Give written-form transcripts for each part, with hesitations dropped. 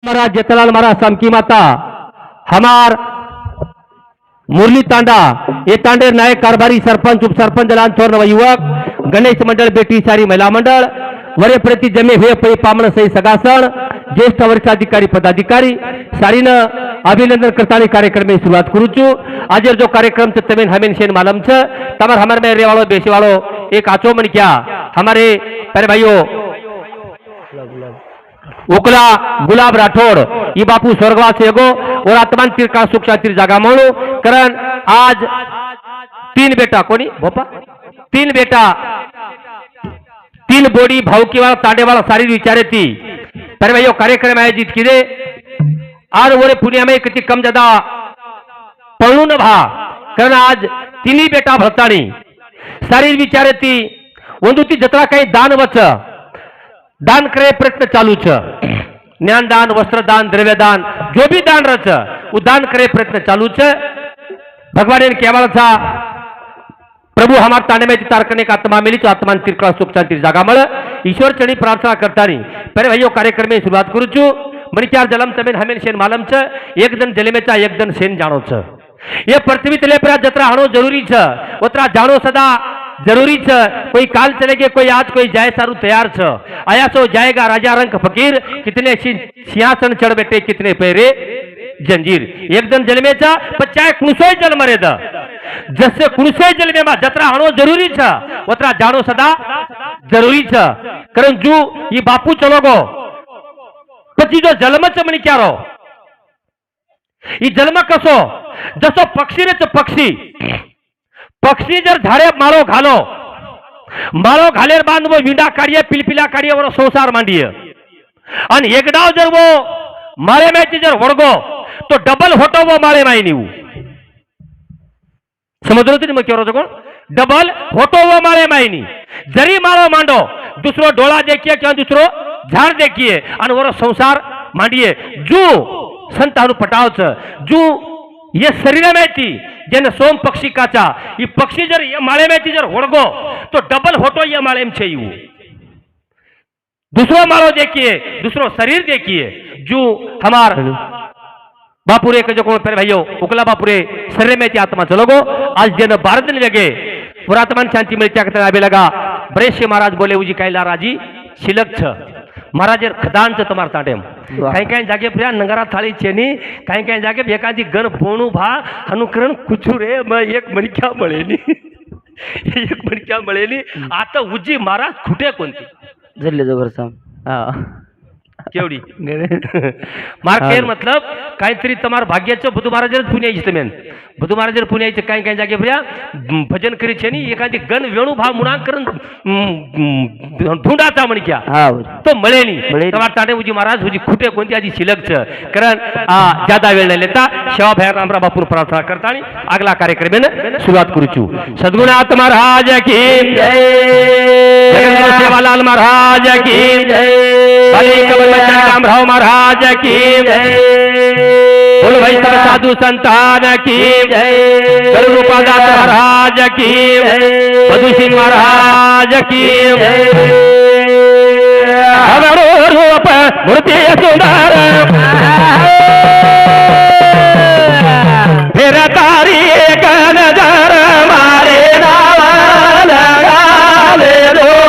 महाराज जेतलाल महाराज समकी माता हमार मुरली तांडा ये तांडे नायक कारभारी सरपंच उप सरपंच लांथोर नव युवक गणेश मंडल बेटी सारी महिला मंडल वरे प्रति जमे हुए पै पामण सही सगासण ज्येष्ठ वरिष्ठाधिकारी पदाधिकारी सारीन अभिनंदन करता कार्यक्रम में शुरुआत करू छू आज जो कार्यक्रम तमें हमें शेन मालूम छे तमर हमारे में रे वालों बेसी वालों एक आचो मन क्या हमारे प्यारे भाइयों उकला गुलाब राठौड़ ये बापू स्वर्गवास एगो और आत्मान तीर का सुख शांति जागा म्हणू कारण आज तीन बेटा कोणी भोपा तीन बेटा तीन बोडी भाऊकी वाला तांडे वाला सारी विचारे थी पर भाइयों कार्यक्रम आयोजित किए और वो पुण्य में किती कम ज्यादा पळू न भा कारण आज तीन बेटा भरतानी सारी विचारे थी ಒಂದು जत्रा काही दान वच दान करे प्रयत्न चालू छ ज्ञान दान वस्त्र दान द्रव्य दान जो भी दान रच वो दान करे प्रयत्न चालू छ भगवान ने केवल था प्रभु हमार ताने में तारकने का आत्मा मिली तो आत्मा तिरका सुख शांति जागा मळ ईश्वर चरणी प्रार्थना करता नहीं पहले भाइयों कार्यक्रम में शुरुआत करू छु मनी चार जलम तमें हमें शेन मालम छ एक दिन जले में चा एक दिन शेन जानो छ ये पृथ्वी तले पर जतरा हणो जरूरी छ उतरा जानो सदा जरूरी छ कोई काल चलेगे कोई आज कोई जाए सारू तैयार छ आया सो जाएगा राजा रंग फकीर कितने सिंहासन चढ़ बैठे कितने पैरे जंजीर एक दिन जल में चा चाहे कुणसोय जल मरे द जसे कुणसोय जल में जतरा हणो जरूरी छ उतरा जानो सदा जरूरी छ कारण जो ये बापू चलो गो पची जो जन्म च म्हणी क्या रो ये जन्म कसो जसो पक्षी रे पक्षी पक्षी जर झाडे माळो घालेर बांध वो विंडा काढिये पिलपिला काढिये वो संसार मांडिये आणि एकदाव जर वो माळे मायची जर वडगो तो डबल होतो वो माळे माय नीव समजलो तुम्ही मग केरो कोण डबल होतो वो माळे मायनी जरी माळो मांडो दुसरो डोळा देखिए किंवा दुसरो झाड देखिए आणि वो संसार मांडिये जो संत हनु पटावच जो ये शरीर माहिती जेने सोम पक्षी काचा ये पक्षी जर ये माळे में जर होड़गो तो डबल होटो ये माळे में चाहिए दूसरो माळो देखिए दूसरो शरीर देखिए जो हमार बापुरे के जो कौन पहले भाइयों उकला बापुरे शरीर में आत्मा चलोगो आज जन भारत ने लगे पुरात्मान शांति में क्या कहते आबे लगा ब्रेश महाराज बोले उजी कैला राजी शिलक छ महाराज खदान च तमार ताटेम काही काही जागे प्रिया नंगरा थाळी चेनी काही जागे एखादी गण पोणू भा अनुकरण कुचू रे एक मणक्या मळेनी एक मणक्या मळेनी आता उजी महाराज खुटे कोणती जल्ले जोगरसा हा केवडी मार्केर मतलब काहीतरी तमार भाग्याचं बुधू महाराज पुणे यायचं मेन बुधू महाराज पुणे यायचं काही जागे प्रिया भजन करी छेनी एखादी गण वेणू भा मुणाकरण ढूंढाचा मणक्या तो मळेनी तमार ताटे उजी महाराज उजी खुटे कोणती आजी शिलक छ कारण ज्यादा वेळ नाही लेता शेवा भैया रामरा बापूर प्रार्थना करता आणि अगला कार्यक्रम में शुरुआत करू छु सद्गुणात महाराज की जय जगन्नाथ सेवालाल महाराज की जय रामराव महाराज की जय बोल भाई सब साधु संतान की जय गुरुपादास महाराज की जय मधु सिंह महाराज की जय हमारो रूप मूर्ति सुंदर फिर तारी एक नजर मारे नावा लगा ले रो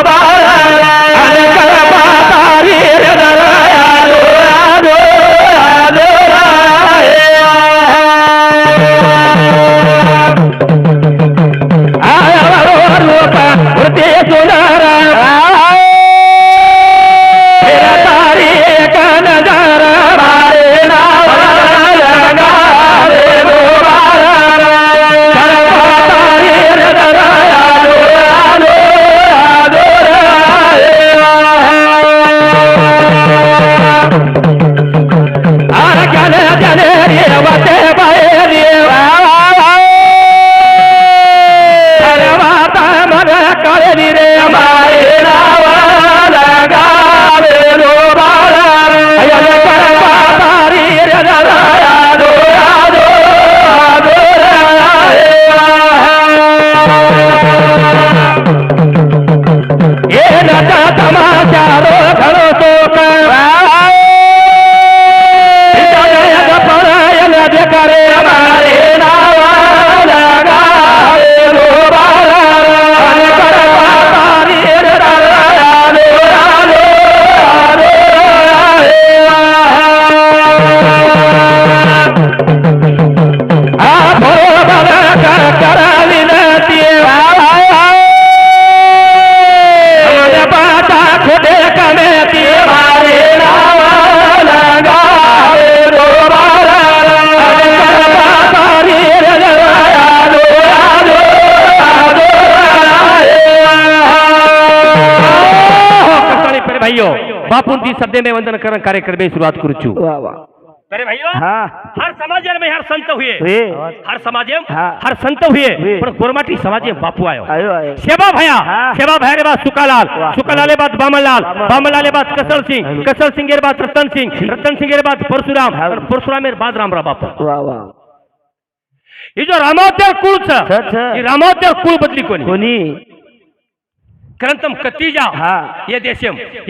शब्द में वंदन कर कार्यक्रम में शुरुआत करू छू वाह वाह अरे भाइयों हाँ हर समाज में हर संत हुए हुए हर समाज में हाँ। हर संत हुए हुए। पण गोरमाटी समाज में बापू आयो आयो आयो सेवा भया हाँ। सेवा भया के बाद सुकालाल वाह। सुकालाल के बाद बामनलाल बामनलाल के बाद कसल सिंह कसल सिंह के बाद रतन सिंह रतन सिंह के बाद परशुराम हाँ। और परशुराम के बाद रामराव बापू वाह वाह ये जो रामावतार कुल छ छ। ये रामावतार कुल बदली कोणी कोणी करंतम कती जाओ हाँ। ये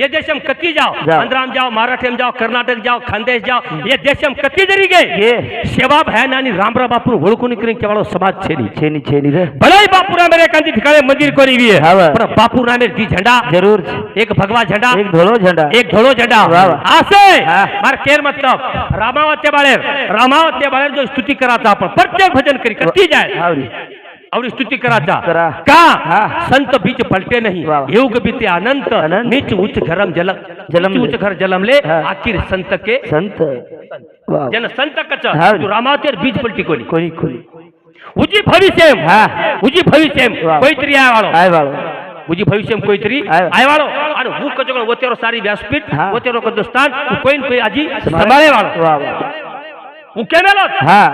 देशम कती जाओ जाओ। आंध्राम जाओ महाराष्ट्रम जाओ कर्नाटक जाओ खानदेश जाओ ये देशम कती जरी गए ये सेवा भयानानी रामराव बापू ओळखून करीन केवळ समाज छेनी छेनी रे भलाई बापूरा मेरे कांती ठिकाणे मंदिर कोणी भी है हाँ वाह। पण बापूरा मेरे दी झंडा जरूर एक भगवा झंडा एक धोलो झंडा एक धोळो झंडा वाह वाह। असे हाँ। मार केर मतलब रामावत्या बाळेर जो स्तुती करायचा आपण प्रत्येक भजन करी कती जाए आवरी और स्तुति कराचा करा। का हाँ। संत बीच पलटे नहीं वाह वाह। युग बीते अनंत अनंत। नीच उच्च घरम जलम जलम नीच ले। उच्च घर जलम ले हाँ। आखिर संत के संत वाह जन संत कच हाँ। जो रामावतेर बीज पलटी कोणी कोणी कोणी उजी भविष्यम हाँ। उजी भविष्यम वाह। कोई तरी आय वाळो आय बाळो उजी भविष्यम कोई तरी आय- आय वाळो आणि हु कजो वतेरो सारी व्यासपीठ हाँ। वतेरो कदस्तान कोई न कोई आजी संभाळे वाळो वाह वाह उ केमेलो हाँ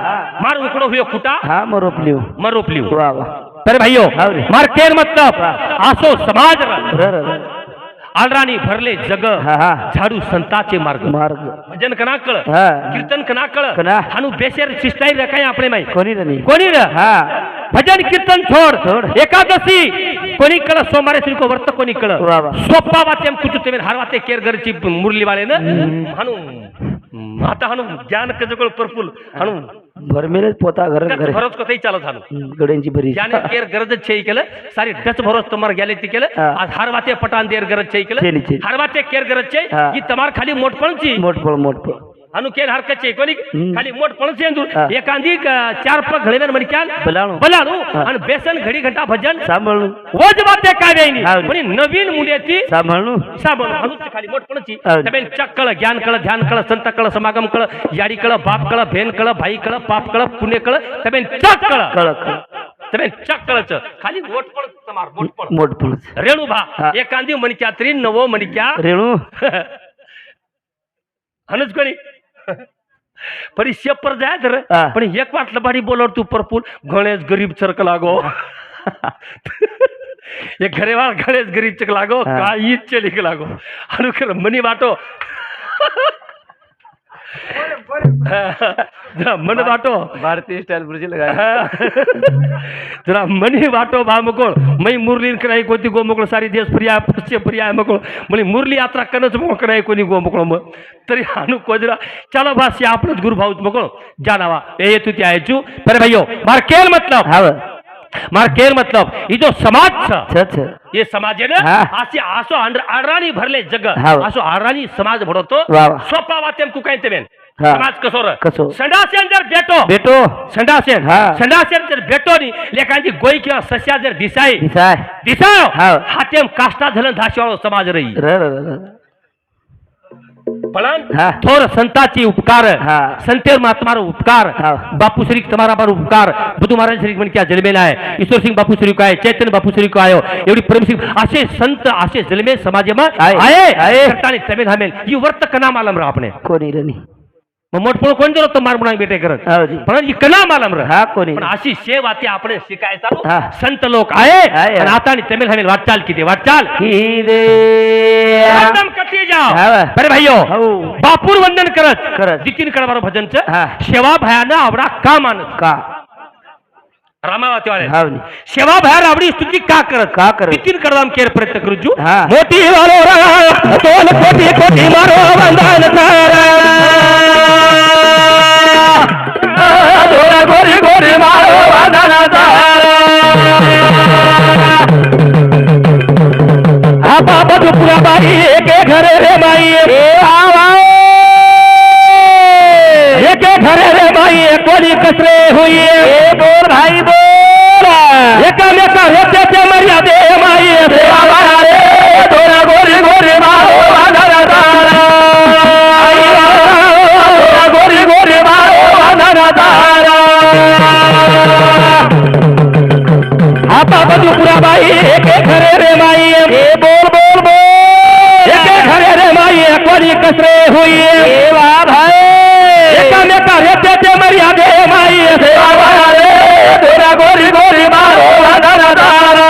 मार उकडो हुयो खुटा हाँ मरोपलियो मर रोपलियो वाह वाह अरे भाइयों हाँ रे। मार केर मतलब आसो समाज र आलराणी भरले जग हाँ हाँ झाडू संताचे मार्ग मार्ग भजन कना कळ हाँ कीर्तन कना कळ कना। हानु बेशेर शिष्टाई रखाय आपणे माई कोणी रे नाही कोणी र हाँ भजन कीर्तन छोड़ छोड़। एकादशी कोणी कळ सोमवारे श्री को व्रत कोणी कळ वाह वाह। सोपा वातेम कुछ तेमेर हर वाते केर घरची मुरली वाले न हानु आता हानु ज्ञान कजकळ परफुल हानु भरमेलेच पोता घर घरे भरोस कतई चालत हानु गड्यांची बरी ज्याने केर गरज छे केलं सारी डच भरोस तमार गेले ती केलं हाँ। आज हर वाते पटान देर गरज छे छे केलं नी छे। हर वाते केर गरज छे हाँ। की तमार खाली मोठपणची मोठपळ अनु केर हरकत छे कोणी खाली मोठपणची अंदू हाँ। एकांदी चार पग घळेवर मणक्यान बलाणू बलाणू हाँ। आणि बेसन घडी घंटा भजन सांभाळू वज वाते काय वेईनी हाँ। कोणी नवीन मुलेती सांभाळू साबण हनुच खाली मोठपणची हाँ। तबेन चक्कळ ज्ञान कळ ध्यान कळ संत कळ समागम कळ याडी कळ बाप कळ भेन कळ भाई कळ पाप कळ पुण्य कळ तबेन चक्कळ कळक तबेन चक्कळच खाली मोठपण तमार मोठपण मोठपळ रेणू भा हाँ। एकांदी मणक्या तरी नवो मणक्या रेणू हनुच कोणी परी शेपर जाय तर हाँ। पण एक वाटलं बाडी बोलवर तू परपूल गणेश गरीब चरक लागो ये घरेवाळ गणेश गरीब चक लागो हाँ। काही चलिक लागो अनु कर मनी बाटो जरा मन बाटो भारतीय स्टाईल बुर्जी लगाय जरा मनी बाटो बा मकोळ मै मुरली कराय कोणती गो मोकळ सारी देश प्रिया पश्चिम प्रिया मकोळ म्हणे मुरली यात्रा कनच मोकळाय कोणी गो मोकळ मग तरी हानु कोजरा चलो भाषी आपलंच गुरु भाऊच मकोळ जानावा ए तू त्या आयचू पर भाइयो मार केल मतलब हाव मार केल मतलब ये जो समाज छ छ ये समाज है ना हाँ। असे आसो आडराणी भरले जग हाँ। आसो आडराणी समाज भरतो वाह वाह। सोपा वातेम तू काय तेमेन हाँ। समाज कसोर कसो संडासेन जर बेटो बेटो संडासेन हाँ। संडासेन जर बेटो नी लेकांची गोई किंवा सस्या जर दिसाय दिसाय दिसायो हाँ। हातेम काष्टा धलन धाशवाळो समाज रही र पण हाँ। थोर संताची उपकार हाँ। संतेर महात्मार उपकार हाँ। बापू श्री तुम्हारा पर उपकार बुद्धू महाराज श्री म्हण क्या जलमेला आहे ईश्वर सिंह बापू श्री काय चैतन्य बापू श्री को आयो एवढी प्रेम सिंह असे संत असे जलमे समाजमा आहे। आहे करतानी तमेन हमेल ही वर्त कना मालम रा आपणे कोणी रे नाही मग मोठपण कोण जर मार म्हणा बेटे करत हाव जी पण ही कना मालम रा हा कोणी पण अशी सेवा ते आपण शिकायचा हा। संत लोक आहे आहे. आणि आता आणि तमेल हमेल वाटचाल किती वाटचाल ही दे एकदम कती जाओ हाव। बरे भाइयो हो बापूर वंदन करत करत. जितीन कडबार भजनच हा। सेवा भयानं आवडा का मानत का रामावती वाले हाव नी सेवा भयान आवडी स्तुती का करत का करत. जितीन कडबाम केर प्रयत्न करू जू हा। मोठी वालो रा दोन कोटी कोटी मारो वंदन तारा दोन गोरी गोरी मारो वंदन तारा बाबा दुपुरा बाई एके घरे रे बाई एके घरे रे बाई कोणी कसरे हुई बोल भाई बोल एकामेका होते ते मर्यादे माई देवा रे दोन गोरी गोरी मारो वंदन तारा गोरी गोरी मारो वंदन तारा हा बाबा दुपुरा बाई एके घरे रे माई बोल बोल बोल एके घरे रे माई कोणी होई कसरे होई सेवा भाई एकामेका रेते ते मर्यादे माई सेवा भया रे दोरा गोरी गोरी मारो वंदन तारा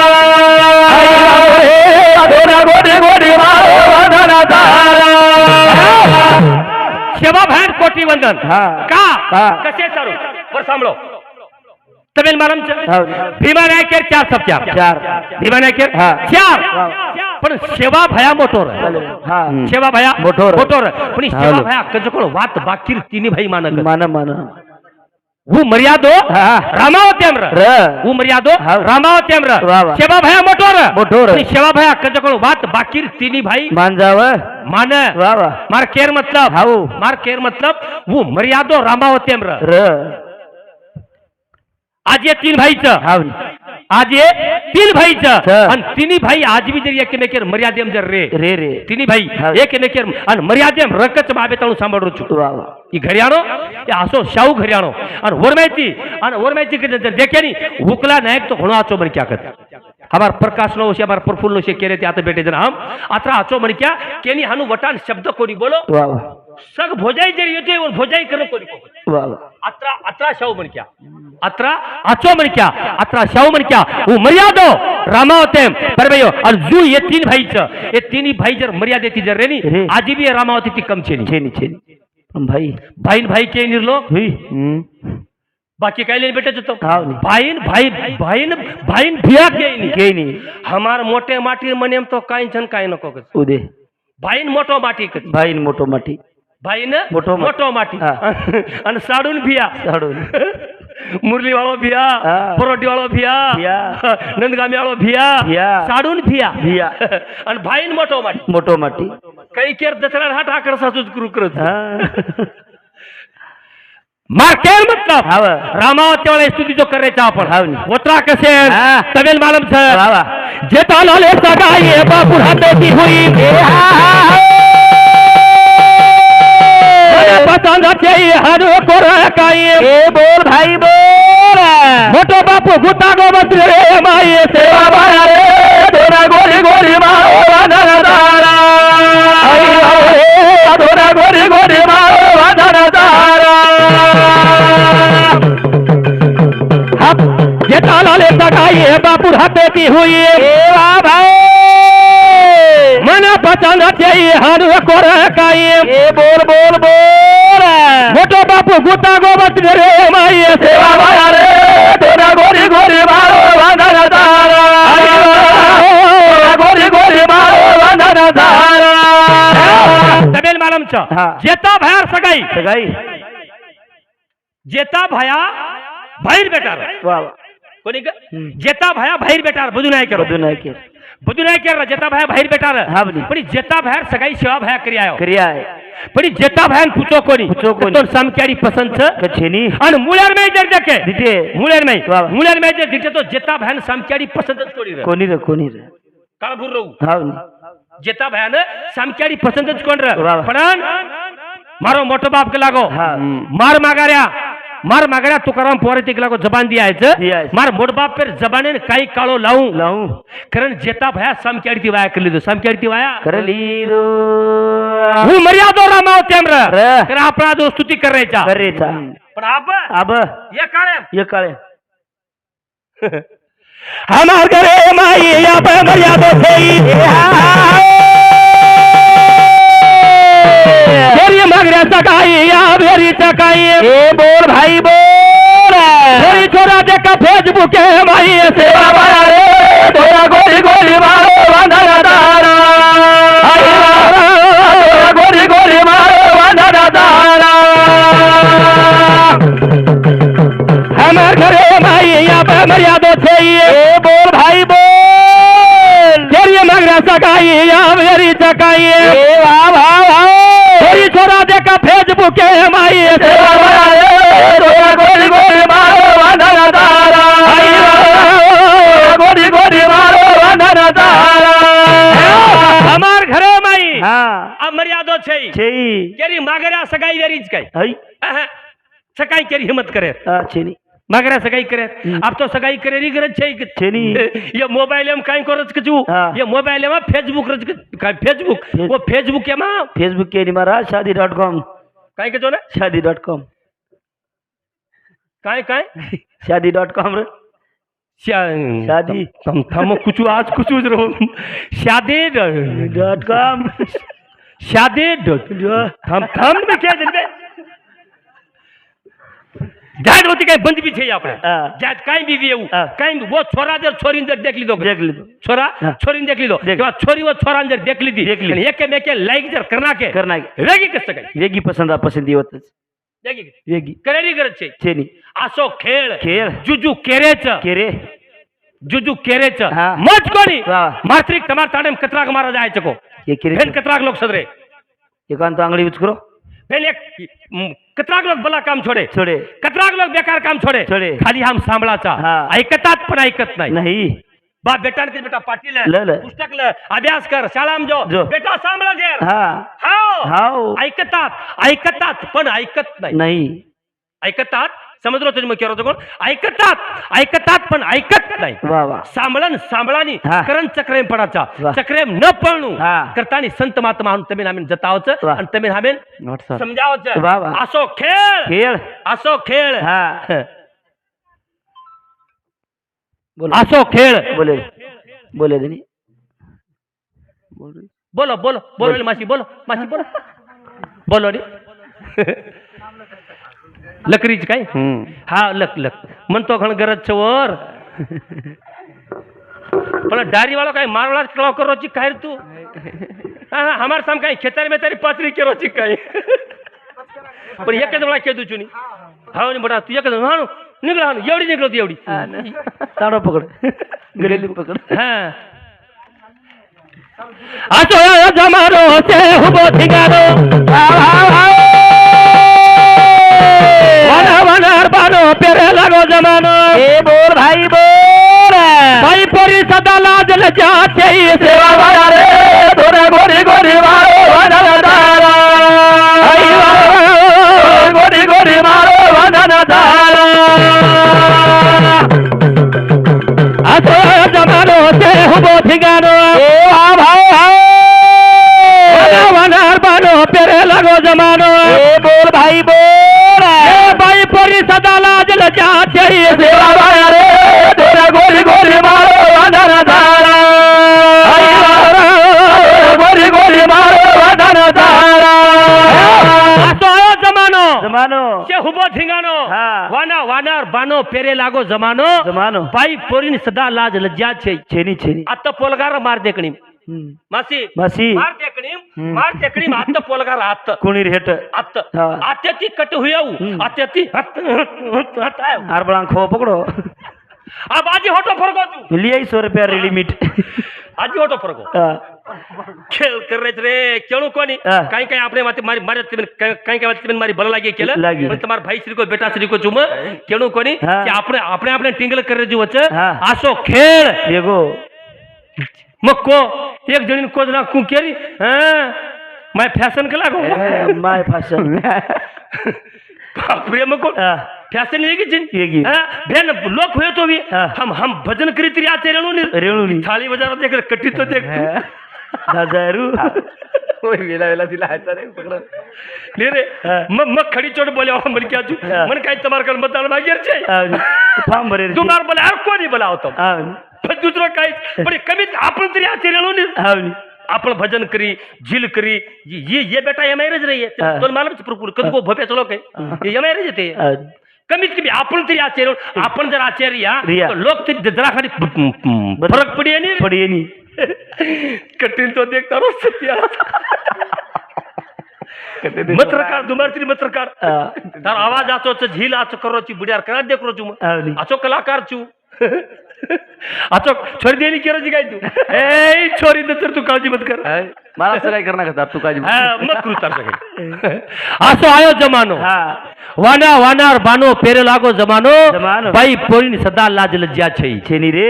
दोरा गोरी गोरी मारो वंदन तारा सेवा भयान कोटी वंदन का कसे चालू वर सांभळो तबेल मालम भीमा नायकेर 4 सब 4 भीमा नायकेर 4 पण सेवा भया मोटोर सेवा भया मोटोर पण सेवा भया कजकोळ वात बाकीर तिनी भाई मान वो मर्यादो रामावतेम्र वो मर्यादो रामावतेम्र सेवा भया मोटोर सेवा भया कजकोळ वात बाकीर तिनी भाई मान जाव मान मार केर मतलब वो मर्यादो रामावतेम्र आज ये 3 भाईचं आज ये 3 भाईचं आणि तिन्ही भाई आज बी जर एकमेकेर मर्यादेम जर रे तिन्ही भाई एकमेकेर आणि मर्यादेम रकच बाबे ताणू सांभाळू छु ई घरियाणो ये आसो शाहू घरियाणो आणि वरमायती जर देखेनी हुकला नायक तो घणो आचो बन क्या करत हमार प्रकाश नो से हमार प्रफुल्ल से केरे ते आता बेटे जन हम अत्रा आचो बन क्या केनी हानु वटान शब्द कोनी बोलो सग भोजाई जरी येते और भोजाई करो कोनी अत्रा शाहू बन क्या अत्रा आचो बन क्या अत्रा शाहू बन क्या वो मर्यादो रामावतेम पर भैयो और जू ये 3 भाईचं ये तिन्ही भाई जर मर्यादेती जर रेनी आजी बी रामावती ती कम छेनी भाई के निर्लो बाकी काही नाही भेटत होतो भाईन भिया घेईनी हमार मोठे माटी मनेम तो काही छन काही नको उदे भाईन मोठो माटी भाईन मोठो माटी आणि साडून भिया मुरली वाळो भिया परोटी वाळो भिया नंदगामी वाळो भिया साडून भिया आणि भाईन मोठो माटी काही केर दसरा हात आकड सासूच करत मार्केल मतलब रामावती वाला स्तुति जो कर रहे थे अपन वोत्रा कसे तबेल मालूम सर जेता लाले सगाई बापू हाथे की हुई पसंद चाहिए हर को रकाई बोल भाई बोल मोटो बापू गुता गो बस रे माई सेवा भया रे दोरा गोरी गोरी मारो वंदन तारा दोरा गोरी गोरी मारो वंदन तारा जेता लाले सगाई बापू हाथे की हुई भाई मन पसंद चाहिए हर को रकाई बोल बोल बोल मोटो बापू गुता गो बस रे माई सेवा भया रे दोरा गोरी गोरी मारो वंदन तारा गोरी गोरी मारो वंदन तारा तबेल मालम छ जेता भयार सगाई जेता भया भाईर बेटार कोणी जेता भया भाईर बेटार बदू नाही केर जेता भया भाईर बेटार पण जेता भयार सगाई सेवा भया करिया पण जेता भयान पुचो कोणी तो समक्याडी पसंत छेनी आणि मुळ्यार में जर देखे मुळ्यार में जर दिखे तो जेता भयान समक्याडी पसंत कोणी रे काळभूर रहू जेता भयान समक्याडी पसंत कोण रे पण मारो मोठो बाप के लागो मार मागऱ्या तुकाराम पोरे तिक लागो जबान दियायचं मार मोठ बाप पर जबाने काही काळो लावू कारण जेता भया समक्याडी ती वाया करली दो वो मर्यादो रामावतेम्र कारण आपला जो स्तुती करायचा पण अब ये काळे हमार घरे माई या पे मर्यादो थई तेरी मगऱ्या सकाई या भेरी सकाई बोल भाई बोल तेरी छोरा देखा फेसबुक है माई सेवा भया रे दोरा गोरी गोरी मारो वंदन तारा गोरी गोरी मारो वंदन तारा हमार घरे माई या पे मर्यादो चाहिए बोल भाई बोल तेरी मगऱ्या सकाई या भेरी सकाई तेरी छोरा देखा फेसबुक है माई सेवा भया रे दोरा गोरी गोरी मारो वंदन तारा गोरी गोरी मारो वंदन तारा हमार घरे माई अब मर्यादो छै केरी मागऱ्या सगाई वेरीज काय सकाई केरी हिम्मत करे मगर सगाई करे अब तो सगाई करे री गरज छै છે ની. ये मोबाइल में काई करज कछु हाँ. ये मोबाइल में फेसबुक रज का फेसबुक वो फेसबुक के में फेसबुक के नहीं मारा शादी.com काई के जो ने शादी.com काई शादी.com रे शादी हम कुछ आज कुछ रहो .com शादी हम में क्या जनबे जायद होती कहीं बंद भी छे આપણે જાત કાઈ બી એવું કાઈ वो छोरा जर छोरी अंदर देख लीधो छोरा छोरी देख लीधो के छोरी वो छोरा अंदर देख लीधी एक में के लाइक जर करना के वेगी कर सके वेगी पसंद पसंदी होत वेगी करेरी गरज छे છે ની. आसो खेळ खेळ जुजू केरेच केरे जुजू केरेच हाँ. मज कोनी वाह. मात्रिक तमार ताडे कतराक मारा जाय चको ये केरे फेन कतराक लोग सदरे एकांत आंगળી यूज करो फेन एक कतराक लोग भला काम छोडे छोडे कतराक लोग बेकार काम छोडे छोडे. खाली हम सांभाळाचा हाँ. ऐकतात पण ऐकत नाही नहीं बा बेटा ने बेटा पाटील ल. पुस्तक ल अभ्यास कर शाळाम जो जो. बेटा सांभाळा दे हाँ हाव हाव ऐकतात पण ऐकत नाही नहीं ऐकतात समजलो तुम्ही मग केरो कोण ऐकतात पण ऐकत नाही वाह वाह सांभाळानी हा. करण चक्रेम पडाचा वाह. चक्रेम न पळणू हा. करतानी संत महात्मा आणून तमेन आम्ही जतावच वाह. आणि तमेन आम्ही नॉट सर समजावच वाह, वाह. असो खेळ खेळ असो खेळ हाँ बोलो असो खेळ बोले बोले देनी बोलो बोलो बोलो मासी बोलो बोलो रे लकरीच काय हा लक म्हणतो घण गरज छ वर पण डारी वाला काय मारवाला कलाव करो ची काय रे तू हां हमार साम काय खेतर में तेरी पात्री करो ची काय पण एक मला केदू चुनी हाव नि बडा तू एक हाणू निघला हाणू एवढी निघलो ती एवढी ताड़ो पकड़ गलेली पकड़ हां आसो जमारो से हुबो थिगारो वनार बानो पेरे लगो जमानो ए बोल भाई परी सदा लाज लजा चाहिए सेवा वाला रे तोरे गोरी गोरी मारो वनन दारा गोरी गोरी मारो वनन दारा आसो जमानो से हुबो ठिकानो वनार बानो पेरे लगो जमानो ए बोल भाई बोल भाई परी सदा लाज लजा चाहिए सेवा वाला रे तोरे गोरी गोरी मारो वनन दारा गोरी गोरी मारो वनन दारा आसो जमानो जमानो से हुबो ठिकानो हाँ. वानार बानो पेरे लागो जमानो जमानो बाई पोरीन सदा लाज लज्जा छे छेनी आता पोलगार मार देखणी मासी मासी मार देखणी आता पोलगार आत कुणी हेट आत हाँ. आत्याती कट हुयाऊ आत्याती हत आयो आर बड़ा खो पकड़ो अब आजी होटो फरगो तू लिया 100 रुपया लिमिट आजी होटो फरगो खेळ कररेच रे केळू कोणी हाँ. काही काही आपले माते मारी मारे काही मारी बल लागे केलं लागी. पण तुम्हार भाई श्री को बेटा श्री को चुम केळू कोणी हाँ. की આપણે टिंगल करे जी वच हाँ. आसो खेळ एगो मग को एक जणीन कोज ना कु केरी हां माय फॅशन के लागो माय फैशन प्रेम को फॅशन येगी जिन येगी. हां बेन लोक होय तो भी हाँ. हम भजन करीत री आते रेणू नी. थाली बजावर देख कट्टी तो देख दादारू ओए वेला दिला हायचा रे पकड़ ले रे मग खड़ी चोट बोले मन क्या तू मन काय तमार कर मतदान मागेर छे फॉर्म भरे तुम्हार बोले यार कोणी बोलाव तो पण दुसरं काय पण कमीत आपण तरी आते रेणू नी आपण भजन करी झील करी ये बेटा ये मैरेज रही है तो मालूम है प्रपुर कद को भोप्या चलो काय ये मैरेज येते कमीत कमी आपण तरी आचार्य आपण जर आचार्य तो लोक तरी जरा खाली फरक पडी नी कठीण तो देखता रो सत्या मत्रकार दुमारती मत्रकार तार आवाज आचो च झील आचो करोची बुड्यार करा देख रो चु आचो कलाकार छु आचो छोरी देनी केरो जी काय तू ए छोरी तर तू काळजी मत कर मला असं काय करणार का तू काळजी मत करू तार सगळे आसो आयो जमानो वानार बानो पेरे लागो जमानो जमानो. बाई पोरीनी सदा लाज लज्जा छै छेनी रे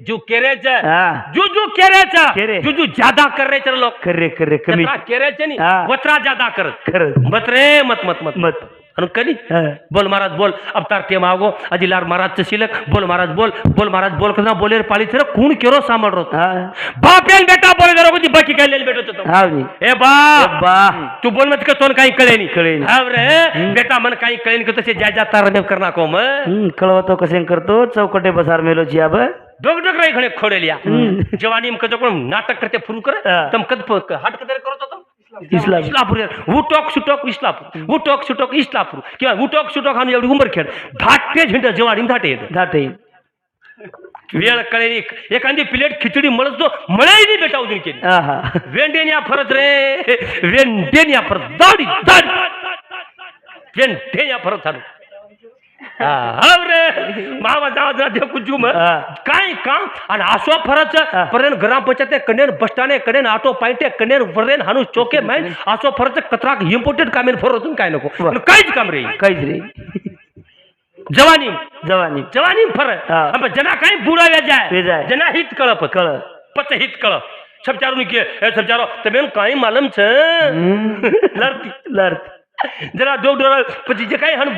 जो केऱ्याचं हा जो केऱ्याचा केरे. जो ज्यादा कर रहे चलो लोक खरे खरे कमी केऱ्याचे नाही हा. वत्रा ज्यादा करत खरंच मत रे मत मत मत मत आणि कधी हा. बोल महाराज बोल अवतार ते मागो अजिलार महाराजचं शिलक बोल महाराज बोल महाराज बोल कसा बोले पाळी सर कोण केरो सांभाळ रोत हा बाप येईल बेटा बोले जरा कोणती बाकी काय भेटत होतो हा नी. ए बा बा तू बोल मत का काही कळे नाही कळे नाही. हा रे बेटा मन काही कळे नाही तसे ज्या ज्या तार करना को मग कळवतो कसे करतो चौकटे बसार मेलोची अब डोक डोक राही खणे खोडेलिया जवानी में कजो कोण नाटक करते फुरू कर हा. तम कद हट कदर करत होतो इस्लाम. इस्लापूर उटोक सुटोक इस्लापूर उटोक सुटोक इस्लापूर किंवा उटोक सुटोक आम्ही एवढी उंबर खेळ धाटे झेंड जवानी धाटे येत घाटे वेळ कळे एखादी प्लेट खिचडी मळतो मळाई बेटा उजून केली हा हा वेंडेन्या फरत रे वेंडेन्या फरत दाढी दाढी वेंडेन्या फरत आलो मावा जावा देव कुजू मग हा. काय काम आणि आसो फरच हा. पर्यंत ग्रामपंचायत कनेर बस स्टँड कनेर ऑटो पाईटे कनेर वरेन हानू चोके मैन आसो फरच कतराक इम्पोर्टेड कामेन फरतून काय नको वा. आणि काहीच काम रे काहीच रे जवानी जवानी जवानी फरक हा. अब जना काही बुडा वे जाय जाय. जना हित कळप कळ पच हित कळ सब चारू के सब चारो तमेन काही मालूम छ लड़ती लढ जरा दो डोरा પછી જે કાઈ હણ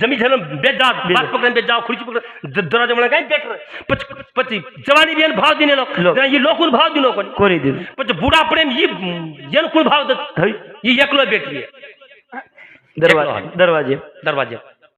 જમી જન બેજા બાત પકડન બેજા ખુરશી પકડ દરા જમણા કાઈ બેટર પછી જવાની બેન ભાવ દીને લો ઈ લોકોન ભાવ દીનો કોની कोणी दिल પછી બુડા પડે ઈ જેન કોણ ભાવ દત ઈ એકલો બેટલી दरवाजे दरवाजे